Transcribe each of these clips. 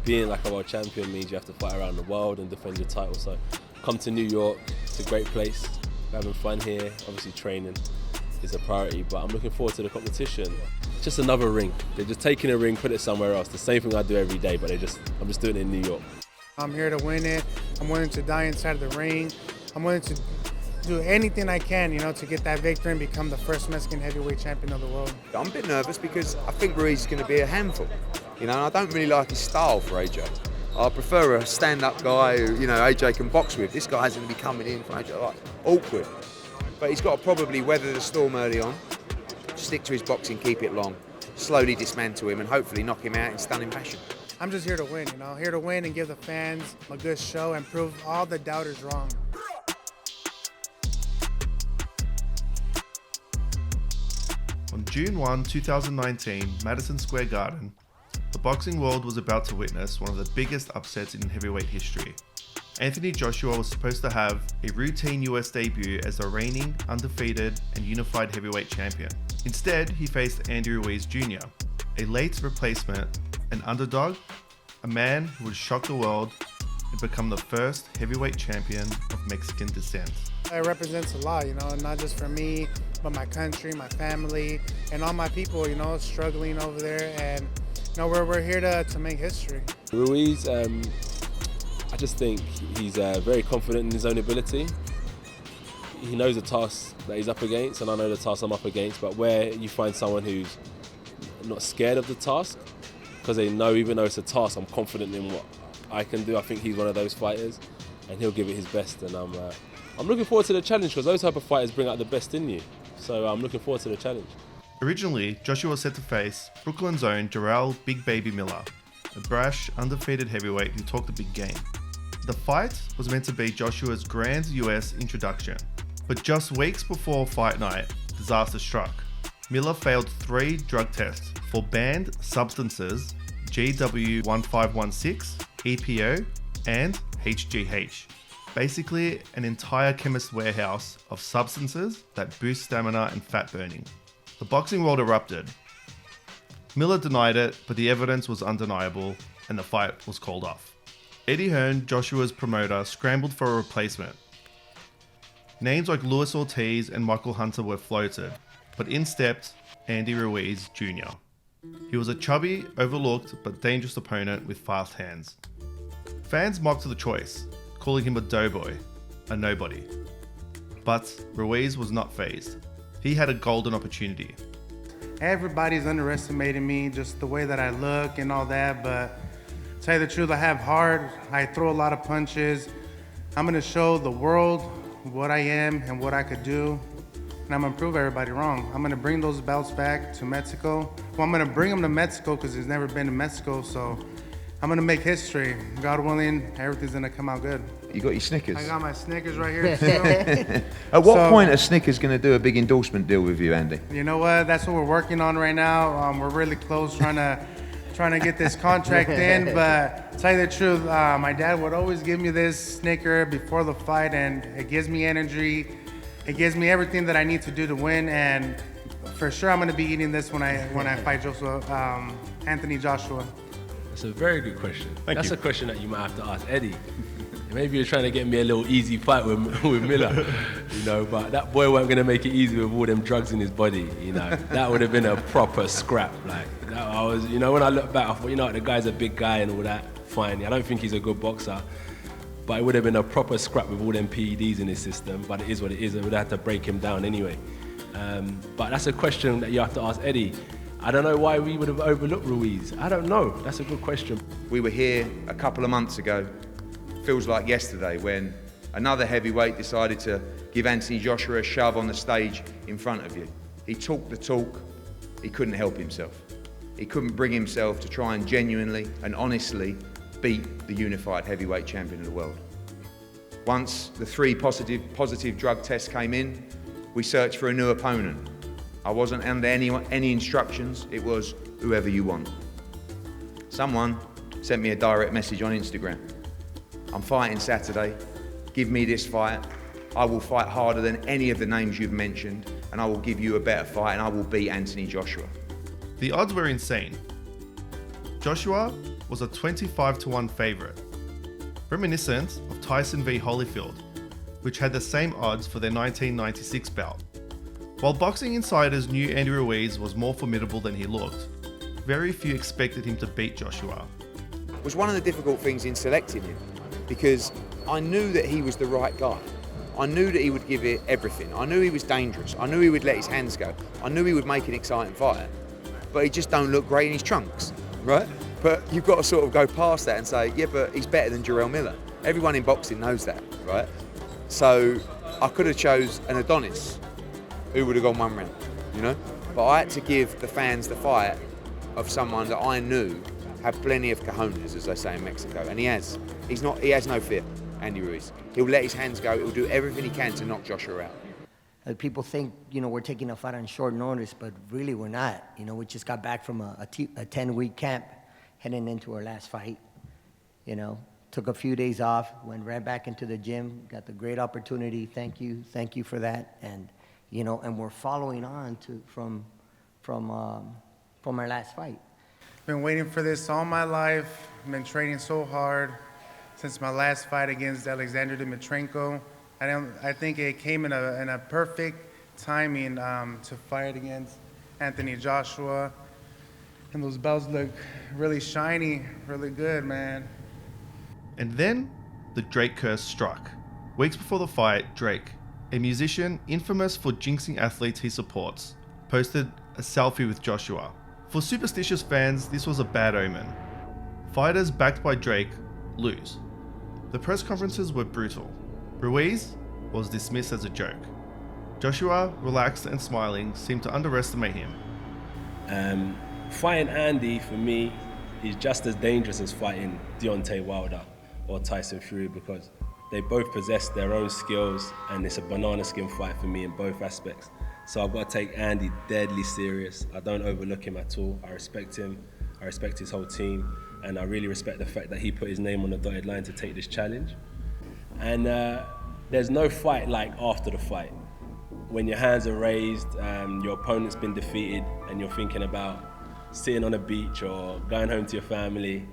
being like a world champion means you have to fight around the world and defend your title. So come to New York, it's a great place. We're having fun here. Obviously training is a priority, but I'm looking forward to the competition. Just another ring. They're just taking a ring, put it somewhere else. The same thing I do every day, but I'm just doing it in New York. I'm here to win it. I'm willing to die inside of the ring. I'm willing to do anything I can, to get that victory and become the first Mexican heavyweight champion of the world. I'm a bit nervous because I think Ruiz is going to be a handful. And I don't really like his style for AJ. I prefer a stand-up guy who, AJ can box with. This guy's going to be coming in for AJ, like, awkward. But he's got to probably weather the storm early on, stick to his boxing, keep it long, slowly dismantle him and hopefully knock him out in stunning fashion. I'm just here to win, here to win and give the fans a good show and prove all the doubters wrong. On June 1, 2019, Madison Square Garden, the boxing world was about to witness one of the biggest upsets in heavyweight history. Anthony Joshua was supposed to have a routine US debut as the reigning, undefeated, and unified heavyweight champion. Instead, he faced Andy Ruiz Jr., a late replacement, an underdog, a man who would shock the world and become the first heavyweight champion of Mexican descent. It represents a lot, not just for me, but my country, my family, and all my people, struggling over there. And, we're here to make history. Ruiz, I just think he's very confident in his own ability. He knows the task that he's up against, and I know the task I'm up against, but where you find someone who's not scared of the task, because they know even though it's a task, I'm confident in what I can do. I think he's one of those fighters, and he'll give it his best, and I'm looking forward to the challenge because those type of fighters bring out the best in you. So I'm looking forward to the challenge. Originally, Joshua was set to face Brooklyn's own Jarrell Big Baby Miller, a brash, undefeated heavyweight who talked a big game. The fight was meant to be Joshua's grand US introduction, but just weeks before fight night, disaster struck. Miller failed 3 drug tests for banned substances GW1516, EPO, and HGH. Basically, an entire chemist warehouse of substances that boost stamina and fat burning. The boxing world erupted. Miller denied it, but the evidence was undeniable, and the fight was called off. Eddie Hearn, Joshua's promoter, scrambled for a replacement. Names like Luis Ortiz and Michael Hunter were floated, but in stepped Andy Ruiz Jr. He was a chubby, overlooked, but dangerous opponent with fast hands. Fans mocked the choice, calling him a doughboy, a nobody. But Ruiz was not fazed. He had a golden opportunity. Everybody's underestimating me, just the way that I look and all that, but to tell you the truth, I have heart, I throw a lot of punches. I'm gonna show the world what I am and what I could do, and I'm gonna prove everybody wrong. I'm gonna bring those belts back to Mexico. Well, I'm gonna bring them to Mexico because he's never been to Mexico, so I'm gonna make history. God willing, everything's gonna come out good. You got your Snickers? I got my Snickers right here too. At what point are Snickers going to do a big endorsement deal with you, Andy? You know what? That's what we're working on right now. We're really close trying to get this contract in. But to tell you the truth, my dad would always give me this Snicker before the fight, and it gives me energy. It gives me everything that I need to do to win. And for sure, I'm going to be eating this when I fight Anthony Joshua. That's a very good question. That's you. a question that you might have to ask Eddie. Maybe you're trying to get me a little easy fight with Miller, but that boy weren't going to make it easy with all them drugs in his body, That would have been a proper scrap. I was, when I look back, I thought, the guy's a big guy and all that, fine. I don't think he's a good boxer, but it would have been a proper scrap with all them PEDs in his system, but it is what it is, and we'd have to break him down anyway. But that's a question that you have to ask Eddie. I don't know why we would have overlooked Ruiz. I don't know. That's a good question. We were here a couple of months ago, feels like yesterday, when another heavyweight decided to give Anthony Joshua a shove on the stage in front of you. He talked the talk, he couldn't help himself. He couldn't bring himself to try and genuinely and honestly beat the unified heavyweight champion of the world. Once the 3 positive drug tests came in, we searched for a new opponent. I wasn't under any instructions, it was whoever you want. Someone sent me a direct message on Instagram. I'm fighting Saturday, give me this fight. I will fight harder than any of the names you've mentioned, and I will give you a better fight, and I will beat Anthony Joshua. The odds were insane. Joshua was a 25-1 favourite, reminiscent of Tyson v Holyfield, which had the same odds for their 1996 bout. While boxing insiders knew Andy Ruiz was more formidable than he looked, very few expected him to beat Joshua. It was one of the difficult things in selecting him, because I knew that he was the right guy. I knew that he would give it everything. I knew he was dangerous. I knew he would let his hands go. I knew he would make an exciting fight, but he just don't look great in his trunks, right? But you've got to sort of go past that and say, yeah, but he's better than Jarrell Miller. Everyone in boxing knows that, right? So I could have chose an Adonis who would have gone one round, you know? But I had to give the fans the fight of someone that I knew had plenty of cojones, as they say in Mexico, and he has. He has no fear, Andy Ruiz. He'll let his hands go. He'll do everything he can to knock Joshua out. People think, we're taking a fight on short notice, but really we're not. We just got back from a 10-week camp, heading into our last fight. Took a few days off, went right back into the gym, got the great opportunity. Thank you for that. And and we're following on from our last fight. Been waiting for this all my life. Been training so hard since my last fight against Alexander Dmytrenko. I think it came in a perfect timing to fight against Anthony Joshua. And those belts look really shiny, really good, man. And then the Drake curse struck. Weeks before the fight, Drake, a musician infamous for jinxing athletes he supports, posted a selfie with Joshua. For superstitious fans, this was a bad omen. Fighters backed by Drake lose. The press conferences were brutal. Ruiz was dismissed as a joke. Joshua, relaxed and smiling, seemed to underestimate him. Fighting Andy, for me, is just as dangerous as fighting Deontay Wilder or Tyson Fury, because they both possess their own skills, and it's a banana skin fight for me in both aspects. So I've got to take Andy deadly serious. I don't overlook him at all. I respect him. I respect his whole team, and I really respect the fact that he put his name on the dotted line to take this challenge. And there's no fight like after the fight. When your hands are raised, your opponent's been defeated, and you're thinking about sitting on a beach or going home to your family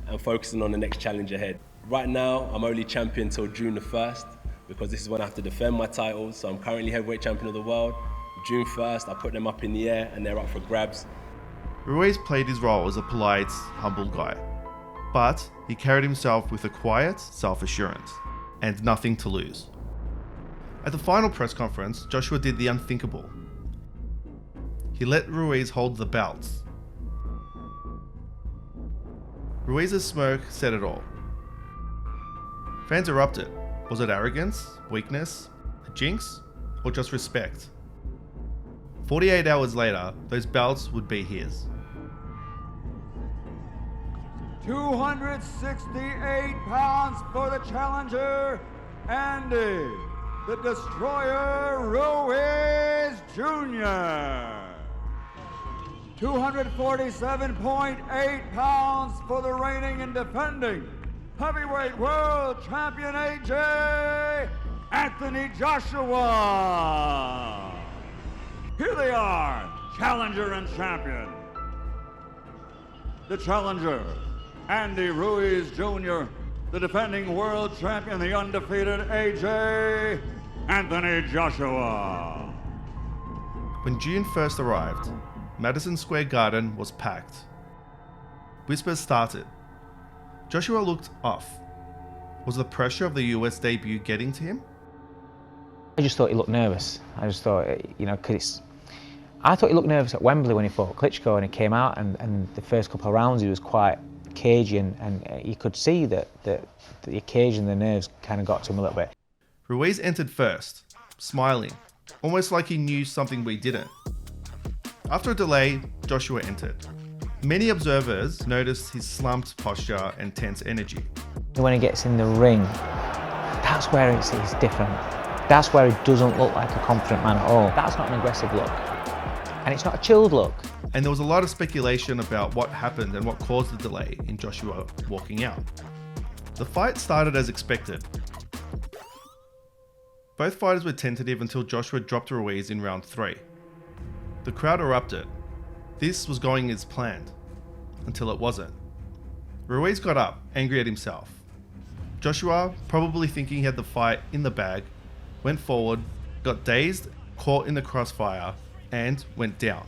and focusing on the next challenge ahead. Right now, I'm only champion till June the 1st, because this is when I have to defend my titles. So I'm currently heavyweight champion of the world. June 1st, I put them up in the air and they're up for grabs. Ruiz played his role as a polite, humble guy, but he carried himself with a quiet self-assurance and nothing to lose. At the final press conference, Joshua did the unthinkable. He let Ruiz hold the belts. Ruiz's smirk said it all. Fans erupted. Was it arrogance, weakness, a jinx, or just respect? 48 hours later, those belts would be his. 268 pounds for the challenger, Andy, the Destroyer Ruiz Jr. 247.8 pounds for the reigning and defending heavyweight world champion AJ Anthony Joshua. Here they are, challenger and champion. The challenger, Andy Ruiz Jr., the defending world champion, the undefeated AJ Anthony Joshua. When June 1st arrived, Madison Square Garden was packed. Whispers started. Joshua looked off. Was the pressure of the US debut getting to him? I just thought he looked nervous. I just thought, because I thought he looked nervous at Wembley when he fought Klitschko, and he came out and the first couple of rounds he was quite cagey, and you could see that the occasion, the nerves kind of got to him a little bit. Ruiz entered first, smiling, almost like he knew something we didn't. After a delay, Joshua entered. Many observers noticed his slumped posture and tense energy. When he gets in the ring, that's where he's different. That's where he doesn't look like a confident man at all. That's not an aggressive look. And it's not a chilled look. And there was a lot of speculation about what happened and what caused the delay in Joshua walking out. The fight started as expected. Both fighters were tentative until Joshua dropped Ruiz in round 3. The crowd erupted. This was going as planned, until it wasn't. Ruiz got up, angry at himself. Joshua, probably thinking he had the fight in the bag, went forward, got dazed, caught in the crossfire, and went down.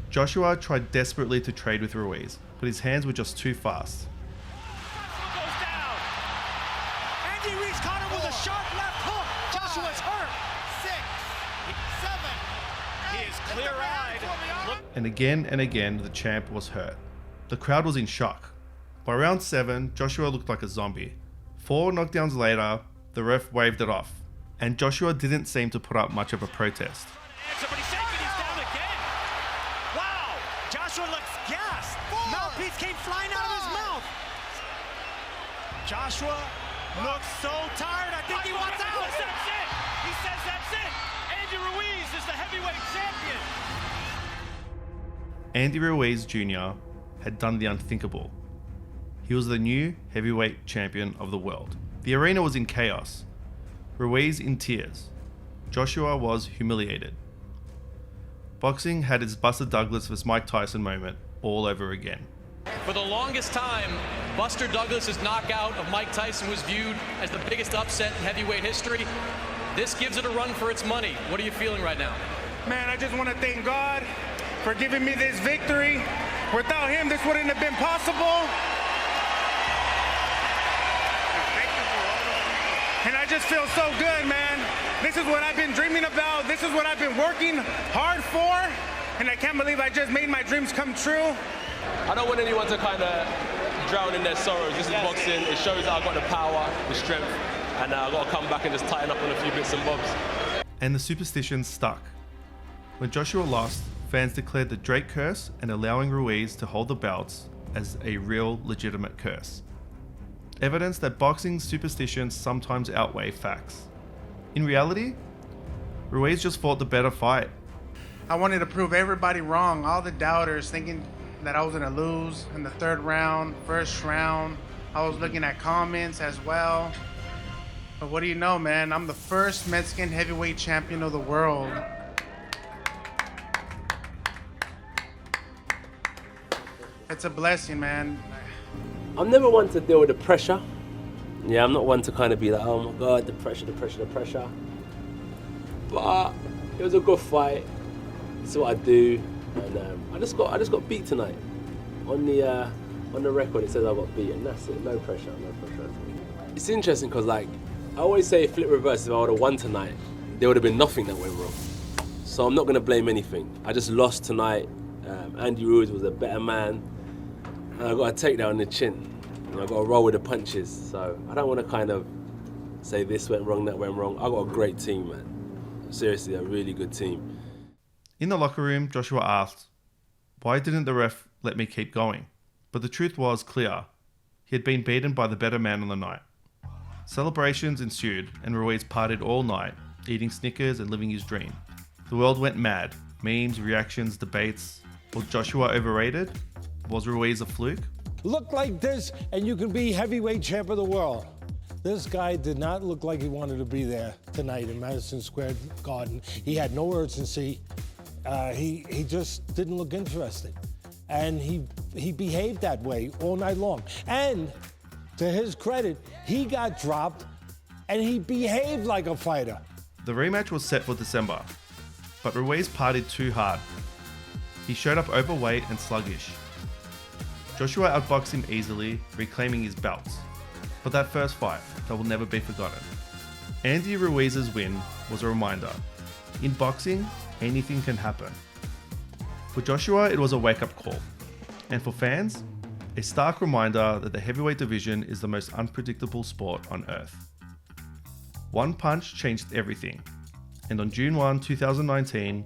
Joshua tried desperately to trade with Ruiz, but his hands were just too fast. Goes down. Andy Ruiz caught him with a sharp left hook. Joshua's hurt. 6, 7, 8. He is clear-eyed. And again, the champ was hurt. The crowd was in shock. By round 7, Joshua looked like a zombie. 4 knockdowns later, the ref waved it off, and Joshua didn't seem to put up much of a protest. But he's shaking, he's down again. Wow, Joshua looks gassed. Mouthpiece came flying out of his mouth. Joshua looks so tired. I think he wants out. That's it. He says that's it. Andy Ruiz is the heavyweight champion. Andy Ruiz Jr. had done the unthinkable. He was the new heavyweight champion of the world. The arena was in chaos. Ruiz in tears. Joshua was humiliated. Boxing had its Buster Douglas vs Mike Tyson moment all over again. For the longest time, Buster Douglas's knockout of Mike Tyson was viewed as the biggest upset in heavyweight history. This gives it a run for its money. What are you feeling right now? Man, I just want to thank God for giving me this victory. Without him, this wouldn't have been possible. And I just feel so good, man. This is what I've been dreaming about. This is what I've been working hard for. And I can't believe I just made my dreams come true. I don't want anyone to kind of drown in their sorrows. This is boxing. It shows that I've got the power, the strength, and I've got to come back and just tighten up on a few bits and bobs. And the superstition stuck. When Joshua lost, fans declared the Drake curse and allowing Ruiz to hold the belts as a real, legitimate curse. Evidence that boxing's superstitions sometimes outweigh facts. In reality, Ruiz just fought the better fight. I wanted to prove everybody wrong, all the doubters thinking that I was gonna lose in the 3rd round, 1st round. I was looking at comments as well. But what do you know, man? I'm the first Mexican heavyweight champion of the world. It's a blessing, man. I'm never one to deal with the pressure. Yeah, I'm not one to kind of be like, oh my God, the pressure. But it was a good fight. It's what I do, and I just got beat tonight. On the record, it says I got beaten. That's it. No pressure. It's interesting because, like, I always say flip reverse. If I would have won tonight, there would have been nothing that went wrong. So I'm not going to blame anything. I just lost tonight. Andy Ruiz was a better man. And I got a takedown in the chin. And I got to roll with the punches. So I don't want to kind of say this went wrong, that went wrong. I got a great team, man. Seriously, a really good team. In the locker room, Joshua asked, why didn't the ref let me keep going? But the truth was clear. He had been beaten by the better man on the night. Celebrations ensued and Ruiz partied all night, eating Snickers and living his dream. The world went mad. Memes, reactions, debates. Was Joshua overrated? Was Ruiz a fluke? Look like this and you can be heavyweight champ of the world. This guy did not look like he wanted to be there tonight in Madison Square Garden. He had no urgency. He just didn't look interested. And he behaved that way all night long. And to his credit, he got dropped and he behaved like a fighter. The rematch was set for December, but Ruiz partied too hard. He showed up overweight and sluggish. Joshua outboxed him easily, reclaiming his belts. But that first fight, that will never be forgotten. Andy Ruiz's win was a reminder. In boxing, anything can happen. For Joshua, it was a wake-up call. And for fans, a stark reminder that the heavyweight division is the most unpredictable sport on earth. One punch changed everything. And on June 1, 2019,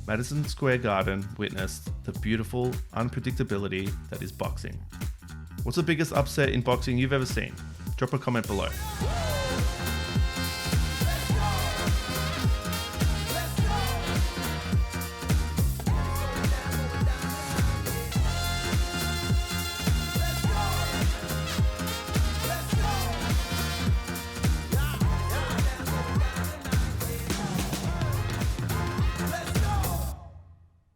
Madison Square Garden witnessed the beautiful unpredictability that is boxing. What's the biggest upset in boxing you've ever seen? Drop a comment below.